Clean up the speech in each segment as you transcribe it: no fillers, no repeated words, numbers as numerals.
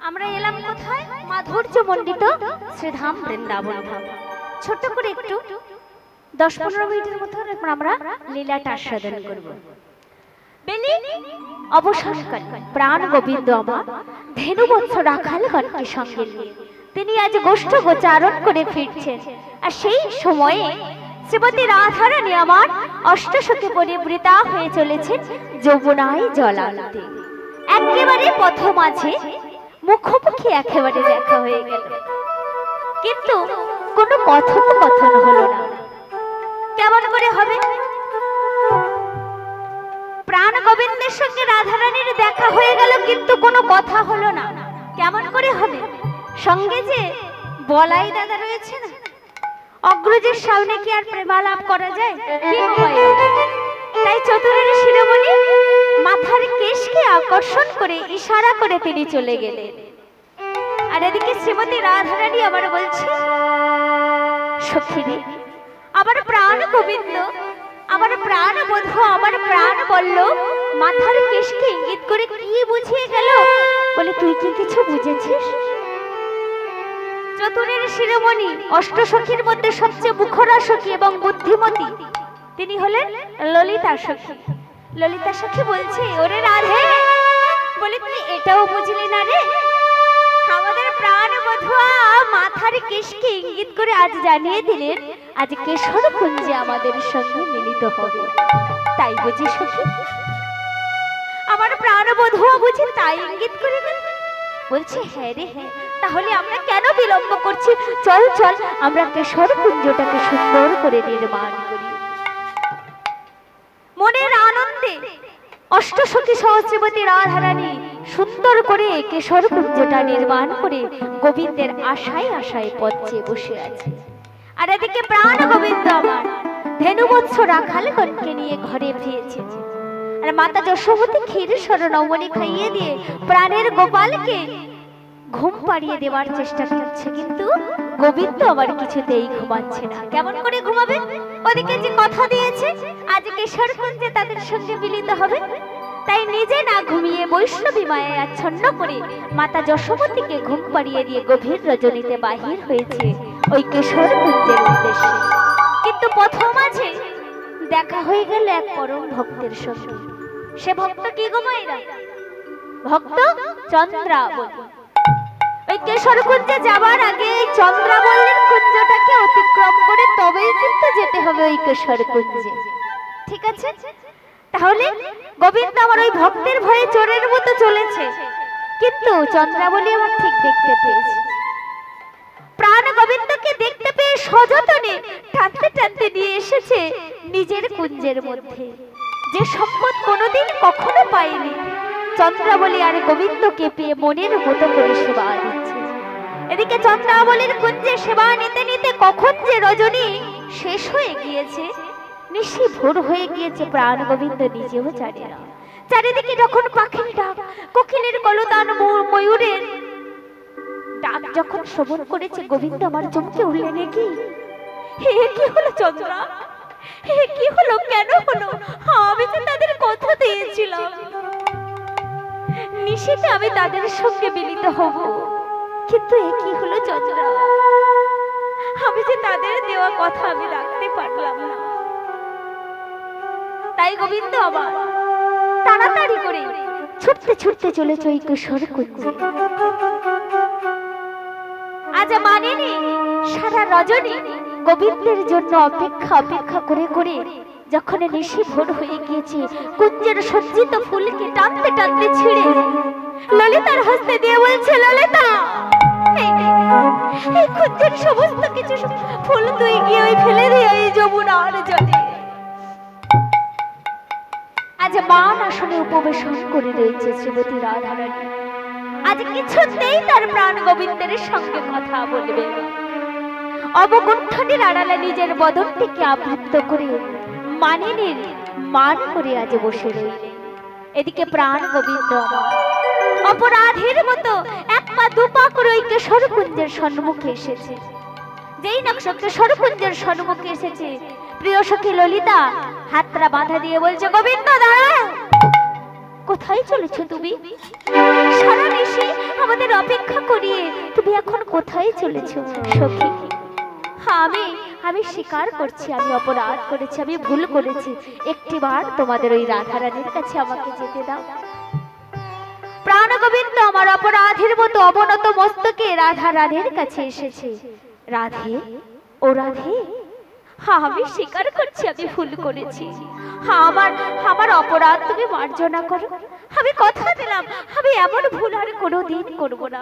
আমরা এলাম কোথায়? মাধুর্য মণ্ডিত শ্রীধাম বৃন্দাবন ধাম। ছোট করে একটু 10-15 মিনিটের মতো আমরা লীলাটা আস্বাদন করব। বেলি অবসরকালে প্রাণ গোবিন্দ আমার ধেনুবৎস রাখালগণকে সঙ্গে নিয়ে তিনি আজ গোষ্ঠ গোচারণ করে ফিরছেন। আর সেই সময়ে শ্রীমতী রাধারানী আমার অষ্টসখী পরিবৃতা হয়ে চলেছেন যমুনায় জল আনতে। একেবারে পথ মাঝে মুখোমুখি একেবারে দেখা হয়ে গেল, কিন্তু কোনো কথোপকথন হলো না। কেমন করে হবে? প্রাণ গোবিন্দের সঙ্গে রাধারানীর দেখা হয়ে গেল, কিন্তু কোনো কথা হলো না। কেমন করে হবে? সঙ্গে যে বলাই দাদা রয়েছে না, অগ্রজের সামনে কি আর প্রেমালাপ করা যায়? তাই চতুরের শিরোমণি মাথার কেশকে আকর্ষণ করে ইশারা করে তিনি চলে গেলেন। আর এদিকে শ্রীমতী রাধারানী আবার বলছে, সখীরে, আমার প্রাণ গোবিন্দ, আমার প্রাণ বধূ, আমার প্রাণ বলল মাথার কেশকে ইঙ্গিত করে কি বুঝিয়ে গেল? বলে, তুই কি কিছু বুঝেছিস? চতুরের শিরোমণি অষ্টসখীর মধ্যে সবচেয়ে মুখরা সখী এবং বুদ্ধিমতী তিনি হলেন ললিতা সখী। ললিতা সখী বলছে, ওরে রাধে, বলে তুই এটাও বুঝলি না রে? আমাদের প্রাণ বধূয়া মাথার কেশকে ইঙ্গিত করে আজ জানিয়ে দিলেন আজ কেশর কুঞ্জে আমাদের সঙ্গে মিলিত হবে। তাই বুঝি সখী? আমার প্রাণ বধূয়া বুঝি তাই ইঙ্গিত করে গেল? বলছে, হ্যাঁ রে হ্যাঁ। তাহলে আমরা কেন বিলম্ব করছি? চল চল, আমরা কেশর কুঞ্জটাকে সুন্দর করে নির্মাণ করি। মনের আনন্দে অষ্টসখী সহস্রবতী রাধারানী সুন্দর করে কেশর কুঞ্জটা নির্মাণ করে গোবিন্দের আশায় আশায় পথে বসে আছে। আর এদিকে প্রাণ গোবিন্দ আমার ধেনুবৎস রাখালগণকে নিয়ে ঘরে ফিরেছে। আর মাতা যশোমতী ক্ষীর স্বর্ণমণি খাইয়ে দিয়ে প্রাণের গোপালকে ঘুম পাড়িয়ে দেওয়ার চেষ্টা করছে, কিন্তু গোবিন্দ আবার কিছুতেই ঘুমাচ্ছে না। কেমন করে ঘুমাবে? ওদিকে যে কথা দিয়েছে আজ কেশর কুঞ্জে তাদের সঙ্গে মিলিত হবে, তাই নিজে না ঘুমিয়ে বৈষ্ণবী মায়ায় আচ্ছন্ন করে মাতা যশোমতীকে ঘুম পাড়িয়ে দিয়ে গভীর রজনীতে বাহির হয়েছে ওই কেশর কুঞ্জের উদ্দেশ্যে। কিন্তু পথ মাঝে দেখা হয়ে গেল এক পরম ভক্তের সঙ্গে। সে ভক্ত কি গো মায়েরা? ভক্ত চন্দ্রাবলী। ওই কেশর কুঞ্জে যাবার আগে চন্দ্রাবলীর কুঞ্জটাকে অতিক্রম করে তবেই কিন্তু যেতে হবে ওই কেশর কুঞ্জে। ঠিক আছে? তাহলে গোবিন্দ আমার ওই ভক্তের ভয়ে চোরের মতো চলেছে, কিন্তু চন্দ্রাবলী আমার ঠিক দেখতে পেয়েছে। প্রাণ গোবিন্দকে দেখতে পেয়ে সযতনে টানতে টানতে নিয়ে এসেছে নিজের কুঞ্জের মধ্যে, যে সম্পদ কোনোদিন কখনো পায়নি। চন্দ্রাবলী আর গোবিন্দকে পেয়ে মনের মতো করে সেবা দিচ্ছে। এদিকে চন্দ্রাবলীর কুঞ্জে সেবা নিতে নিতে কখন যে রজনী শেষ হয়ে গিয়েছে, নিশি ভোর হয়ে গিয়েছে, প্রাণ গোবিন্দ নিজেও জানে না। চারিদিকে যখন পাখির ডাক, কোকিলের কলতান, ময়ূরের ডাক যখন শ্রবণ করেছে, গোবিন্দ আমার চমকে উঠলেন। কি হে, কি হলো চন্দ্রা? হে কি হলো? কেন হলো? আমি তো তাদের কথা দিয়েছিলাম নিশিতে আমি তাদের সঙ্গে মিলিত হব, কিন্তু এ কি হলো চন্দ্রা? আমি যে তাদের দেওয়া কথা আমি রাখতে পারলাম না। তাই গোবিন্দ আবার তাড়াতাড়ি করে ছুটতে ছুটতে চলেছে ওই কেশর কুঞ্জে। আজ মানেনি সারা রজনী গোবিন্দের জন্য অপেক্ষা করে করে যখন নিশি ভোর হয়ে গিয়েছে, কুঞ্জের সজ্জিত ফুলকে টানতে টানতে ছিঁড়ে ললিতার হস্তে দিয়ে বলছে, ললিতা, এই কুঞ্জের সমস্ত কিছু ফুল তুই গিয়ে ওই ফেলে দিয়ে এই যমুনার জলে। আজ মান আসনে উপবেশন করে রয়েছে শ্রীমতী রাধারানী। আজ কিছুতেই তার প্রাণ গোবিন্দের সঙ্গে কথা বলবে। অবগুণ্ঠনের আড়ালে নিজের বদনটিকে আবৃত করে মানিনীর মান করে আজ বসে রইলেন। এদিকে প্রাণ গোবিন্দ অপরাধের মতো এক পা দুপা করে ওই কেশর কুঞ্জের সম্মুখে এসেছে। যেই না কেশর কুঞ্জের সম্মুখে এসেছে, প্রিয় সখী ললিতা হাতটা বাঁধা দিয়ে বলছে, গোবিন্দ দাঁড়াও। কোথায় চলেছো তুমি? সারা নিশি আমাদের অপেক্ষা করিয়ে তুমি এখন কোথায় চলেছো সখী? আমি আমি স্বীকার করছি আমি অপরাধ করেছি, আমি ভুল করেছি। একটিবার তোমাদের ওই রাধারানীর কাছে আমাকে যেতে দাও। প্রাণ গোবিন্দ আমার অপরাধের মতো অবনত মস্তকে রাধারানীর কাছে এসেছে। রাধে, ও রাধে, আমি স্বীকার করছি আমি ভুল করেছি। আমার অপরাধ তুমি মার্জনা করো। আমি কথা দিলাম আমি এমন ভুল আর কোনোদিন করবো না।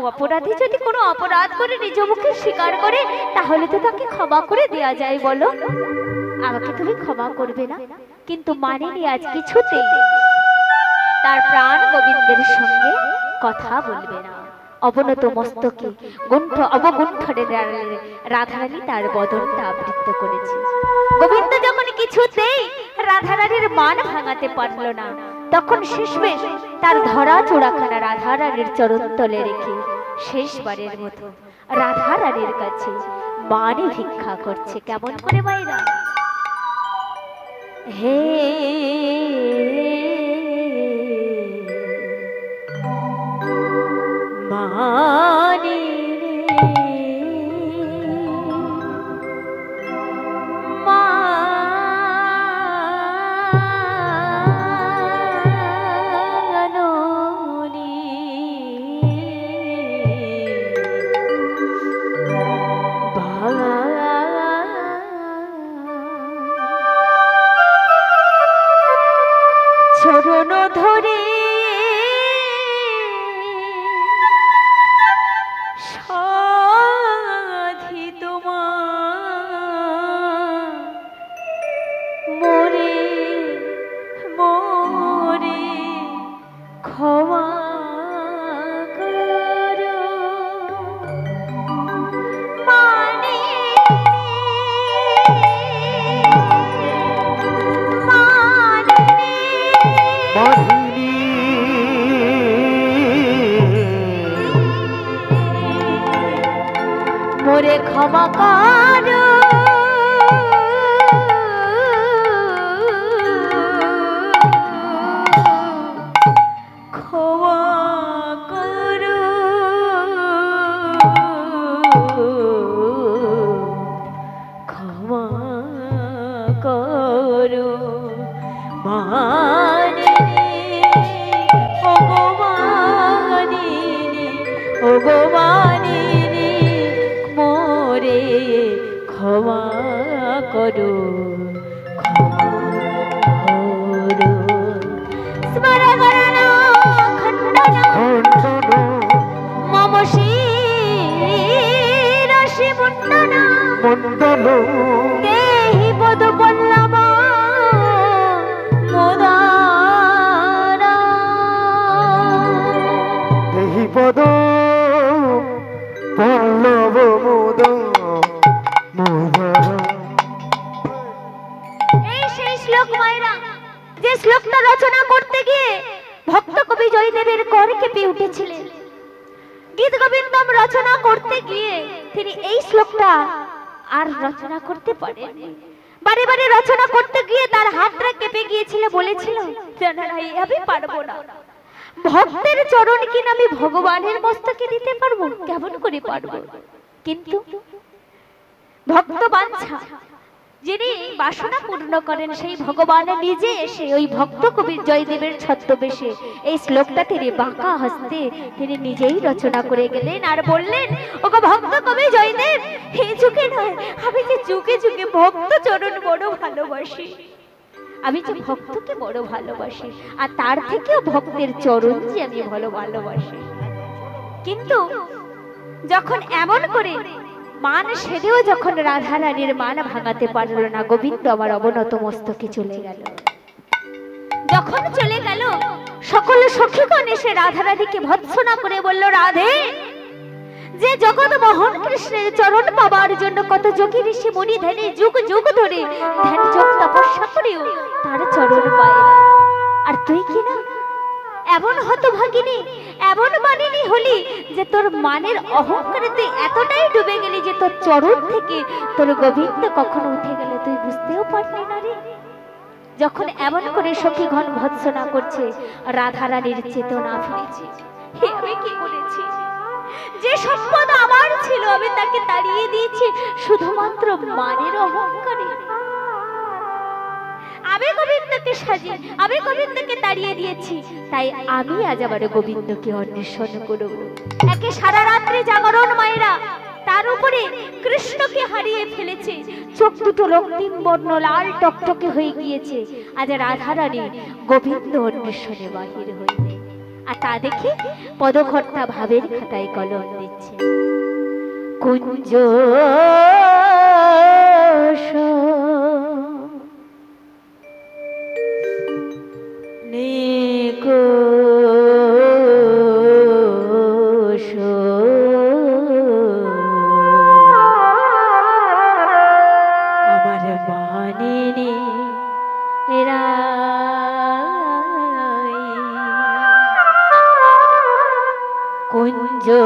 অপরাধী যদি কোনো অপরাধ করে নিজ মুখে স্বীকার করে তাহলে তো তাকে ক্ষমা করে দেয়া যায়। বলো, আমাকে তুমি ক্ষমা করবে না? কিন্তু মানিনি আজ কিছুতেই তার প্রাণ গোবিন্দের সঙ্গে কথা বলবে না। অবনত মস্তকে অবগুণ্ঠনে রাধারানী তার বদনটা আবৃত্ত করেছে। গোবিন্দ যখন কিছুতেই রাধারানীর মান ভাঙাতে পারল না, তখন শেষমেশ তার ধরা চূড়াখানা রাধারানীর চরণতলে রেখে শেষবারের মতো রাধারানীর কাছে মানে ভিক্ষা করছে। কেমন করে মায়েরা? হে মানি চরণ ধরে সাধি তোমার মোরে মোরে ক্ষমা করো। মানে মোরে ক্ষমা করো। ক্ষমা করো, ক্ষমা করো মানিনি, ও গো মানিনি, ও গো মানিনি, মোরে ক্ষমা করো, ক্ষমা করো। স্মরণ খণ্ডন মম শিরসি মুণ্ডন মুণ্ডন দেহি পদ পল্লব মোদার, দেহি পদ পল্লব এই সেই শ্লোক মায়েরা, যে শ্লোকটা রচনা করতে গিয়ে ভক্ত কবি জয়দেবের কর কেঁপে উঠেছিলেন। গীত গোবিন্দম রচনা করতে গিয়ে তিনি এই শ্লোকটা আর রচনা করতে পারেননি। বারে বারে রচনা করতে গিয়ে তার হাতটা কেঁপে গিয়েছিল, বলেছিল আমি পারবো না। ভক্তের চরণ কিনা আমি ভগবানের মস্তকে দিতে পারবো? কেমন করে পারবো? কিন্তু ভক্ত বাঞ্ছা যিনি বাসনা পূর্ণ করেন সেই ভগবান নিজে এসে ওই ভক্ত কবি জয়দেবের ছদ্মবেশে এই শ্লোকটা তিনি বাঁকা হস্তে তিনি নিজেই রচনা করে গেলেন আর বললেন, ওগো ভক্ত কবি জয়দেব, এই যুগে নয়, আমি যে যুগে যুগে ভক্ত চরণ বড় ভালোবাসি, আমি যে ভক্তকে বড় ভালোবাসি, আর তার থেকেও ভক্তের চরণ যে আমি ভালোবাসি। কিন্তু যখন এমন করে মান সেদেও যখন রাধারানীর মান ভাঙাতে পারল না, গোবিন্দ আমার অবনত মস্তকে চলে গেল। যখন চলে গেল সকল সখীগণ এসে রাধারানীকে ভৎসনা করে বলল, রাধে, যে জগৎ মোহন কৃষ্ণের চরণ পাবার জন্য কত যোগী ঋষি মুনি ধ্যানে যুগ যুগ ধরে ধ্যান যোগ তপস্যা করেও তার চরণ পায় না, আর তুই কি না এমন হতভাগিনী, এমন মানিনী হলি যে তোর মানের অহংকারে তুই এতটাই ডুবে গেলি যে তোর চরণ থেকে তোর গোবিন্দ কখনো উঠে গেলে তুই বুঝতেও পারলি না রে। যখন এমন করে সখীগণ ভৎসনা করছে, রাধারানীর চেতনা ফিরেছে। আমি কি করেছি? যে সম্পদ আমার ছিল আমি তাকে তাড়িয়ে দিয়েছি শুধুমাত্র মানের অহংকারে। আমি গোবিন্দকে সাজিয়ে আমি গোবিন্দকে তাড়িয়ে দিয়েছি, তাই আমি আজ আবার গোবিন্দকে অন্বেষণ করব। একে সারা রাত্রি জাগরণ মায়েরা, তার উপরে কৃষ্ণকে হারিয়ে ফেলেছে। চোখ দুটো রক্তিম বর্ণ লাল টকটকে হয়ে গিয়েছে। আজ রাধারানী গোবিন্দ অন্বেষণে বাহির হইবে, আর তা দেখে পদকর্তা ভাবের খাতায় কলম দিচ্ছে। কুঞ্জ আমার মানিনী কুঞ্জ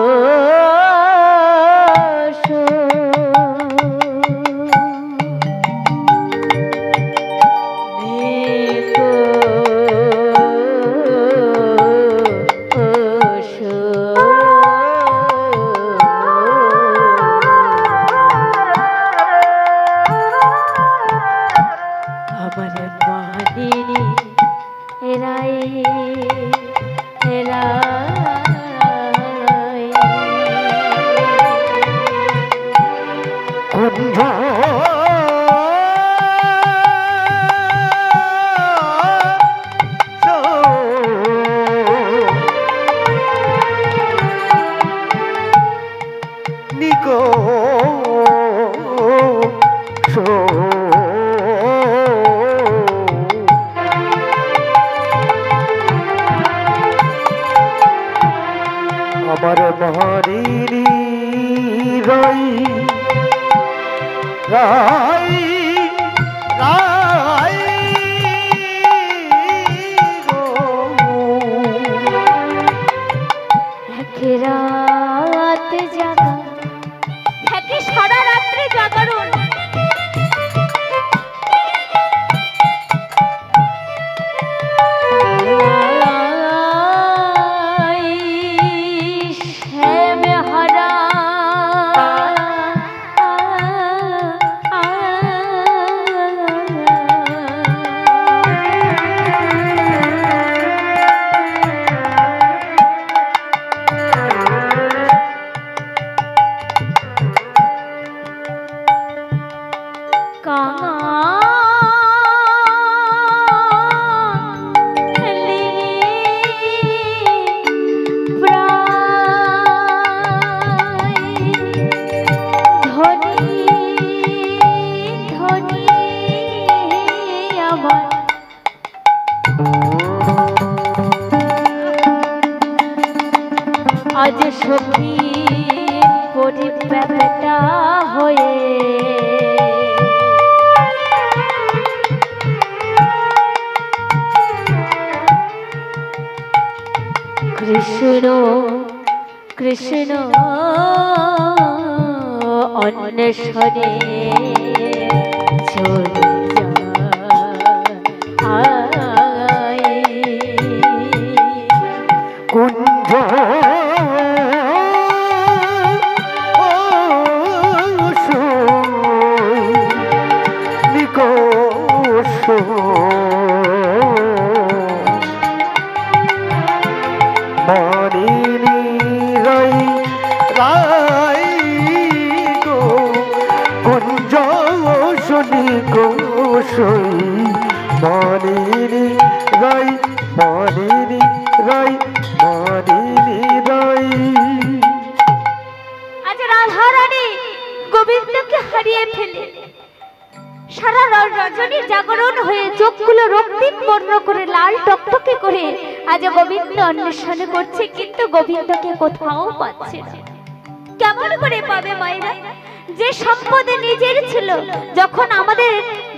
আমার মহারিরি রাই রাই রাই রাত জাগা, একে সারা রাত্রি জাগরণ। আজ সখী পরিব্যাপ্তা হয়ে কৃষ্ণ কৃষ্ণ অন্বেষণে চলে যায় কুঞ্জ মানিনী রাই রাই গো কুঞ্জ শনি গোসই মানিনী রাই মানিনী রাই মানিনী রাই। আজ রাধারানী গোবিন্দকে হারিয়ে ফেলে সারা রজনী জাগরণ হয়ে চোখগুলো রক্তিম বর্ণ করে লাল টকটকে করে আজ গোবিন্দ অন্বেষণ করছে, কিন্তু গোবিন্দকে কোথাও পাচ্ছে না। কেমন করে পাবে মায়েরা? যে সম্পদ নিজের ছিল, যখন আমাদের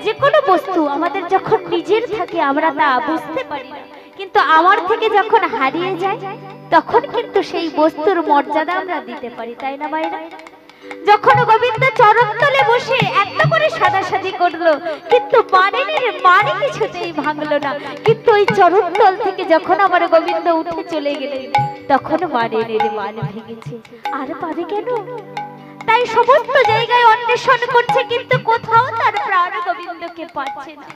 যে কোনো বস্তু আমাদের যখন নিজের থাকে আমরা তা বুঝতে পারি না, কিন্তু আমার থেকে যখন হারিয়ে যায় তখন কিন্তু সেই বস্তুর মর্যাদা আমরা দিতে পারি, তাই না মায়েরা? যখন গোবিন্দ চরণতলে বসে একটা করে সাদাসাদি করলো, কিন্তু মানিনীর মানে কিছুতেই ভাঙলো না। কিন্তু ওই চরণতল থেকে যখন আমার গোবিন্দ উঠে চলে গেলেন, তখন মানিনীর মান ভেঙেছে, আর পাবে কেন? তাই সমস্ত জায়গায় অন্বেষণ করছে, কিন্তু কোথাও তার প্রাণ গোবিন্দকে পাচ্ছে না।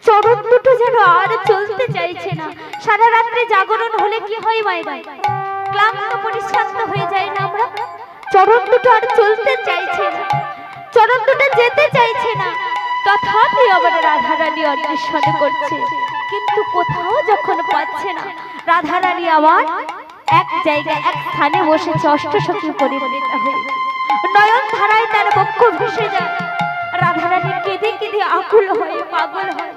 চরণ দুটো যেন আর চলতে চাইছে না। সারা রাত্রে জাগরণ হলে কি হয় মায়েরা? ক্লান্ত পরিশ্রান্ত হয়ে যায় না আমরা? চরণ দুটো আর চলতে চাইছে না, চরণ দুটো যেতে চাইছে না। তথাপি আবার রাধারানী অন্বেষণ করছে, কিন্তু কোথাও যখন পাচ্ছে না, রাধারানী আবার এক জায়গায় এক স্থানে বসেছে, অষ্টসখী পরিবর্তিত হয়ে নয়ন ধারায় তার বক্ষ ভেসে যায়। রাধারানী কেঁদে কেঁদে আকুল হয়ে পাগল হয়।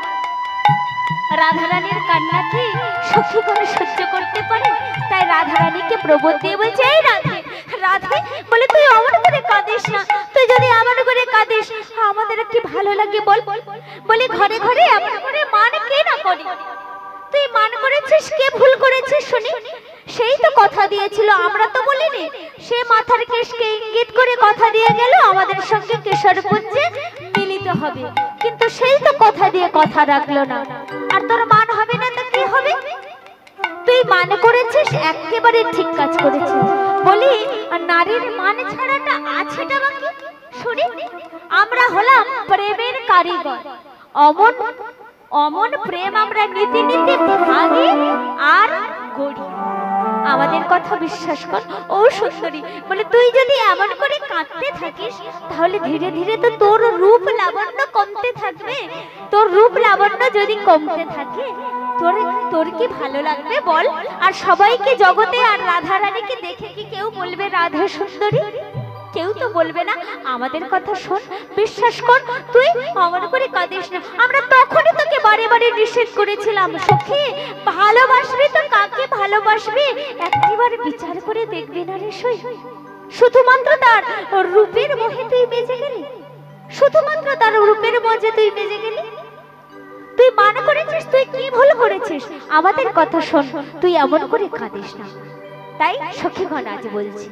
রাধারানীর কান্না কি সখীগণ সহ্য করতে পারে? তাই রাধারানীকে প্রবোধ দিয়ে বলছে, এই রাধে রাধে, বলে তুই অমন করে কাঁদিস না। তুই যদি এমন করে কাঁদিস আমাদের কি ভালো লাগে বল? বলে ঘরে ঘরে এমন করে মান কে না করে? তুই মান করেছিস, কে ভুল করেছিস শুনি? সেই তো কথা দিয়েছিল, আমরা তো বলিনি। সে মাথার কেশকে ইঙ্গিত করে কথা দিয়ে গেল আমাদের সঙ্গে কেশরপুঞ্জে মিলিত হবে, কিন্তু সেই তো কথা দিয়ে কথা রাখলো না। আর তোর মান হবে না তো কি হবে? তুই মান করেছিস, একেবারে ঠিক কাজ করেছিস। বলি নারীর মান ছাড়াটা আছেটা বাকি শুনি। আমরা হলাম প্রেমের কারিগর, অমন অমন প্রেম আমরা নীতি নীতি ভাঙি আর গড়ি। আমাদের কথা বিশ্বাস কর ও সুন্দরী। বলে তুই যদি এমন করে কাঁদতে থাকিস, তাহলে ধীরে ধীরে তো তোর রূপ লাবণ্য কমতে থাকবে। তোর রূপ লাবণ্য যদি কমতে থাকে, তোর কি ভালো লাগবে বল? আর সবাইকে জগতে আর রাধারানীকে দেখে কি কেউ বলবে রাধে সুন্দরী? কেউ তো বলবে না। আমাদের কথা শোন, বিশ্বাস কর, তুই অমন করে কাঁদিস না। আমরা তখনই তোকে বারে বারে নিষেধ করেছিলাম, সখী ভালোবাসবি তো কাকে ভালোবাসবি একবার বিচার করে দেখবি না রে সই। শুধুমাত্র তার রূপের মোহে তুই বেজে গেলি, শুধুমাত্র তার রূপের মোহে তুই বেজে গেলি। তুই মান করেছিস, তুই কি ভুল করেছিস? আমাদের কথা শোন, তুই এমন করে কাঁদিস না। তাই সখীগণ আজ বলছি,